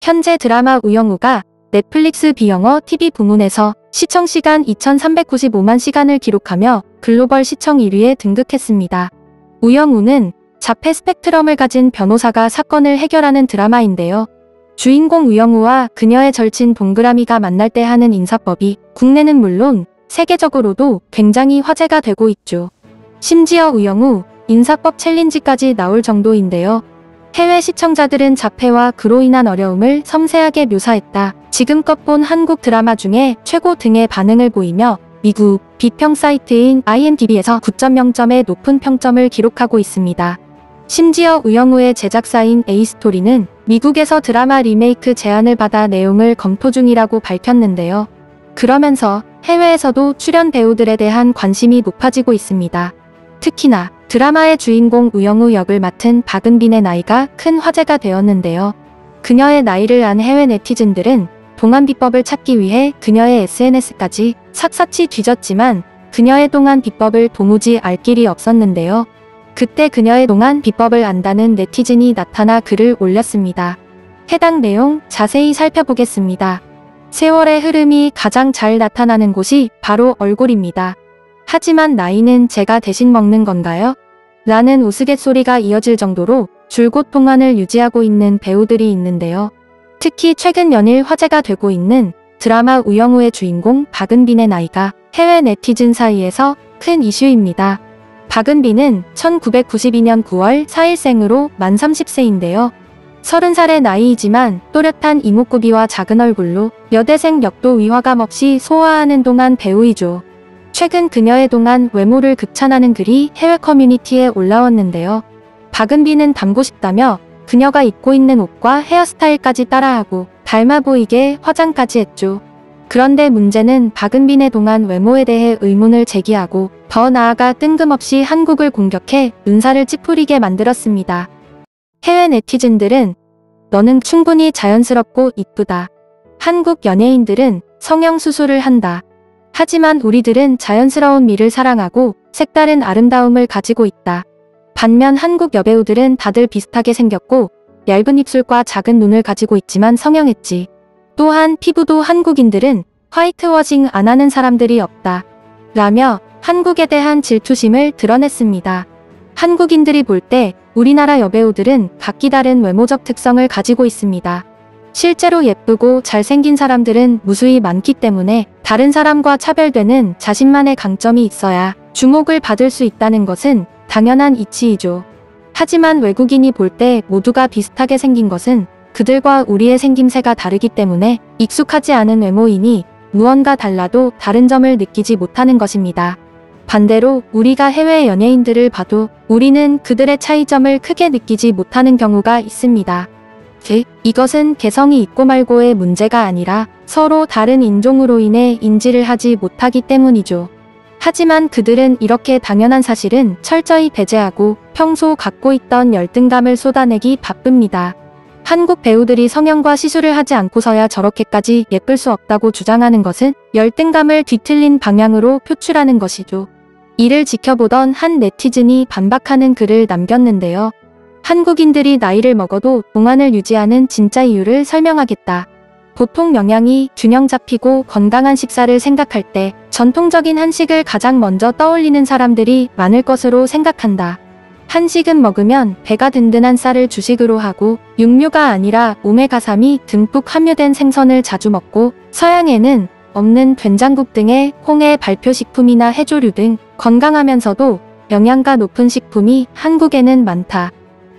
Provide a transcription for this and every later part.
현재 드라마 우영우가 넷플릭스 비영어 TV 부문에서 시청시간 2395만 시간을 기록하며 글로벌 시청 1위에 등극했습니다. 우영우는 자폐 스펙트럼을 가진 변호사가 사건을 해결하는 드라마인데요. 주인공 우영우와 그녀의 절친 동그라미가 만날 때 하는 인사법이 국내는 물론 세계적으로도 굉장히 화제가 되고 있죠. 심지어 우영우 인사법 챌린지까지 나올 정도인데요. 해외 시청자들은 자폐와 그로 인한 어려움을 섬세하게 묘사했다. 지금껏 본 한국 드라마 중에 최고 등의 반응을 보이며 미국 비평 사이트인 IMDb에서 9.0점의 높은 평점을 기록하고 있습니다. 심지어 우영우의 제작사인 A스토리는 미국에서 드라마 리메이크 제안을 받아 내용을 검토 중이라고 밝혔는데요. 그러면서 해외에서도 출연 배우들에 대한 관심이 높아지고 있습니다. 특히나 드라마의 주인공 우영우 역을 맡은 박은빈의 나이가 큰 화제가 되었는데요. 그녀의 나이를 안 해외 네티즌들은 동안 비법을 찾기 위해 그녀의 SNS까지 샅샅이 뒤졌지만 그녀의 동안 비법을 도무지 알 길이 없었는데요. 그때 그녀의 동안 비법을 안다는 네티즌이 나타나 글을 올렸습니다. 해당 내용 자세히 살펴보겠습니다. 세월의 흐름이 가장 잘 나타나는 곳이 바로 얼굴입니다. 하지만 나이는 제가 대신 먹는 건가요? 라는 우스갯소리가 이어질 정도로 줄곧 동안을 유지하고 있는 배우들이 있는데요. 특히 최근 연일 화제가 되고 있는 드라마 우영우의 주인공 박은빈의 나이가 해외 네티즌 사이에서 큰 이슈입니다. 박은빈은 1992년 9월 4일생으로 만 30세인데요. 30살의 나이이지만 또렷한 이목구비와 작은 얼굴로 여대생 역도 위화감 없이 소화하는 동안 배우이죠. 최근 그녀의 동안 외모를 극찬하는 글이 해외 커뮤니티에 올라왔는데요. 박은빈은 닮고 싶다며 그녀가 입고 있는 옷과 헤어스타일까지 따라하고 닮아 보이게 화장까지 했죠. 그런데 문제는 박은빈의 동안 외모에 대해 의문을 제기하고 더 나아가 뜬금없이 한국을 공격해 눈살을 찌푸리게 만들었습니다. 해외 네티즌들은 너는 충분히 자연스럽고 이쁘다. 한국 연예인들은 성형수술을 한다. 하지만 우리들은 자연스러운 미를 사랑하고 색다른 아름다움을 가지고 있다. 반면 한국 여배우들은 다들 비슷하게 생겼고 얇은 입술과 작은 눈을 가지고 있지만 성형했지. 또한 피부도 한국인들은 화이트워싱 안 하는 사람들이 없다. 라며 한국에 대한 질투심을 드러냈습니다. 한국인들이 볼 때 우리나라 여배우들은 각기 다른 외모적 특성을 가지고 있습니다. 실제로 예쁘고 잘생긴 사람들은 무수히 많기 때문에 다른 사람과 차별되는 자신만의 강점이 있어야 주목을 받을 수 있다는 것은 당연한 이치이죠. 하지만 외국인이 볼 때 모두가 비슷하게 생긴 것은 그들과 우리의 생김새가 다르기 때문에 익숙하지 않은 외모이니 무언가 달라도 다른 점을 느끼지 못하는 것입니다. 반대로 우리가 해외 연예인들을 봐도 우리는 그들의 차이점을 크게 느끼지 못하는 경우가 있습니다. 즉, 이것은 개성이 있고 말고의 문제가 아니라 서로 다른 인종으로 인해 인지를 하지 못하기 때문이죠. 하지만 그들은 이렇게 당연한 사실은 철저히 배제하고 평소 갖고 있던 열등감을 쏟아내기 바쁩니다. 한국 배우들이 성형과 시술을 하지 않고서야 저렇게까지 예쁠 수 없다고 주장하는 것은 열등감을 뒤틀린 방향으로 표출하는 것이죠. 이를 지켜보던 한 네티즌이 반박하는 글을 남겼는데요. 한국인들이 나이를 먹어도 동안을 유지하는 진짜 이유를 설명하겠다. 보통 영양이 균형 잡히고 건강한 식사를 생각할 때 전통적인 한식을 가장 먼저 떠올리는 사람들이 많을 것으로 생각한다. 한식은 먹으면 배가 든든한 쌀을 주식으로 하고 육류가 아니라 오메가3이 듬뿍 함유된 생선을 자주 먹고 서양에는 없는 된장국 등의 홍해 발효식품이나 해조류 등 건강하면서도 영양가 높은 식품이 한국에는 많다.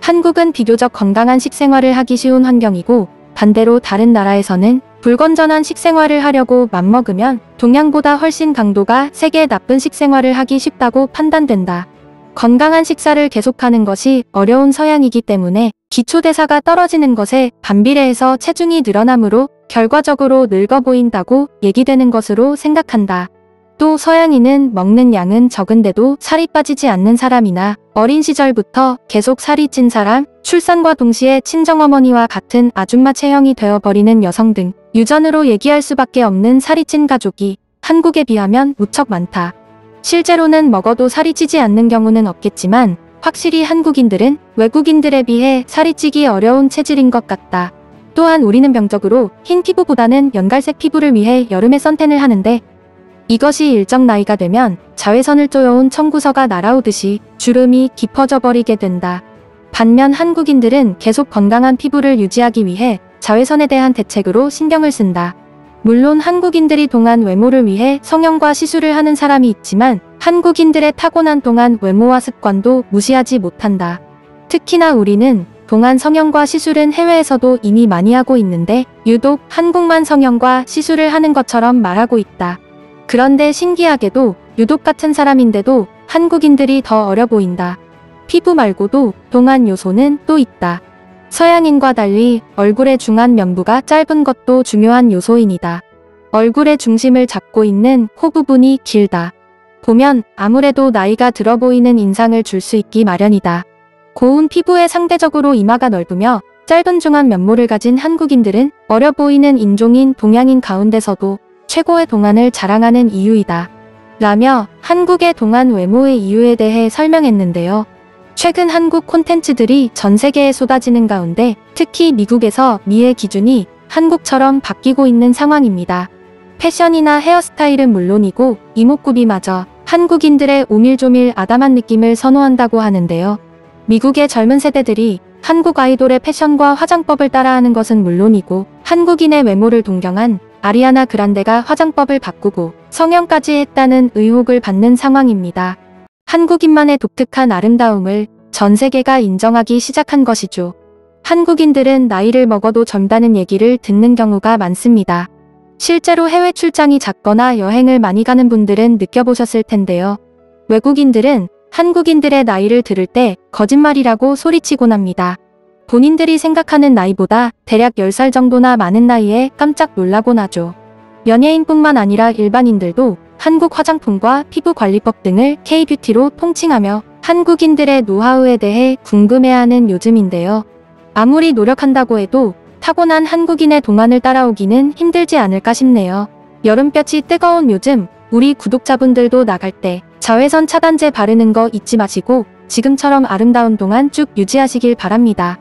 한국은 비교적 건강한 식생활을 하기 쉬운 환경이고 반대로 다른 나라에서는 불건전한 식생활을 하려고 맘먹으면 동양보다 훨씬 강도가 세게 나쁜 식생활을 하기 쉽다고 판단된다. 건강한 식사를 계속하는 것이 어려운 서양이기 때문에 기초대사가 떨어지는 것에 반비례해서 체중이 늘어나므로 결과적으로 늙어 보인다고 얘기되는 것으로 생각한다. 또 서양인은 먹는 양은 적은데도 살이 빠지지 않는 사람이나 어린 시절부터 계속 살이 찐 사람, 출산과 동시에 친정어머니와 같은 아줌마 체형이 되어버리는 여성 등 유전으로 얘기할 수밖에 없는 살이 찐 가족이 한국에 비하면 무척 많다. 실제로는 먹어도 살이 찌지 않는 경우는 없겠지만 확실히 한국인들은 외국인들에 비해 살이 찌기 어려운 체질인 것 같다. 또한 우리는 병적으로 흰 피부보다는 연갈색 피부를 위해 여름에 선탠을 하는데 이것이 일정 나이가 되면 자외선을 쬐어온 청구서가 날아오듯이 주름이 깊어져 버리게 된다. 반면 한국인들은 계속 건강한 피부를 유지하기 위해 자외선에 대한 대책으로 신경을 쓴다. 물론 한국인들이 동안 외모를 위해 성형과 시술을 하는 사람이 있지만 한국인들의 타고난 동안 외모와 습관도 무시하지 못한다. 특히나 우리는 동안 성형과 시술은 해외에서도 이미 많이 하고 있는데 유독 한국만 성형과 시술을 하는 것처럼 말하고 있다. 그런데 신기하게도 유독 같은 사람인데도 한국인들이 더 어려 보인다. 피부 말고도 동안 요소는 또 있다. 서양인과 달리 얼굴의 중안 면부가 짧은 것도 중요한 요소인이다. 얼굴의 중심을 잡고 있는 코 부분이 길다. 보면 아무래도 나이가 들어 보이는 인상을 줄 수 있기 마련이다. 고운 피부에 상대적으로 이마가 넓으며 짧은 중안 면모를 가진 한국인들은 어려 보이는 인종인 동양인 가운데서도 최고의 동안을 자랑하는 이유이다. 라며 한국의 동안 외모의 이유에 대해 설명했는데요. 최근 한국 콘텐츠들이 전 세계에 쏟아지는 가운데 특히 미국에서 미의 기준이 한국처럼 바뀌고 있는 상황입니다. 패션이나 헤어스타일은 물론이고 이목구비마저 한국인들의 오밀조밀 아담한 느낌을 선호한다고 하는데요. 미국의 젊은 세대들이 한국 아이돌의 패션과 화장법을 따라하는 것은 물론이고 한국인의 외모를 동경한 아리아나 그란데가 화장법을 바꾸고 성형까지 했다는 의혹을 받는 상황입니다. 한국인만의 독특한 아름다움을 전 세계가 인정하기 시작한 것이죠. 한국인들은 나이를 먹어도 젊다는 얘기를 듣는 경우가 많습니다. 실제로 해외 출장이 잦거나 여행을 많이 가는 분들은 느껴보셨을 텐데요. 외국인들은 한국인들의 나이를 들을 때 거짓말이라고 소리치곤 합니다. 본인들이 생각하는 나이보다 대략 10살 정도나 많은 나이에 깜짝 놀라곤 하죠. 연예인뿐만 아니라 일반인들도 한국 화장품과 피부관리법 등을 K-뷰티로 통칭하며 한국인들의 노하우에 대해 궁금해하는 요즘인데요. 아무리 노력한다고 해도 타고난 한국인의 동안을 따라오기는 힘들지 않을까 싶네요. 여름볕이 뜨거운 요즘 우리 구독자분들도 나갈 때 자외선 차단제 바르는 거 잊지 마시고 지금처럼 아름다운 동안 쭉 유지하시길 바랍니다.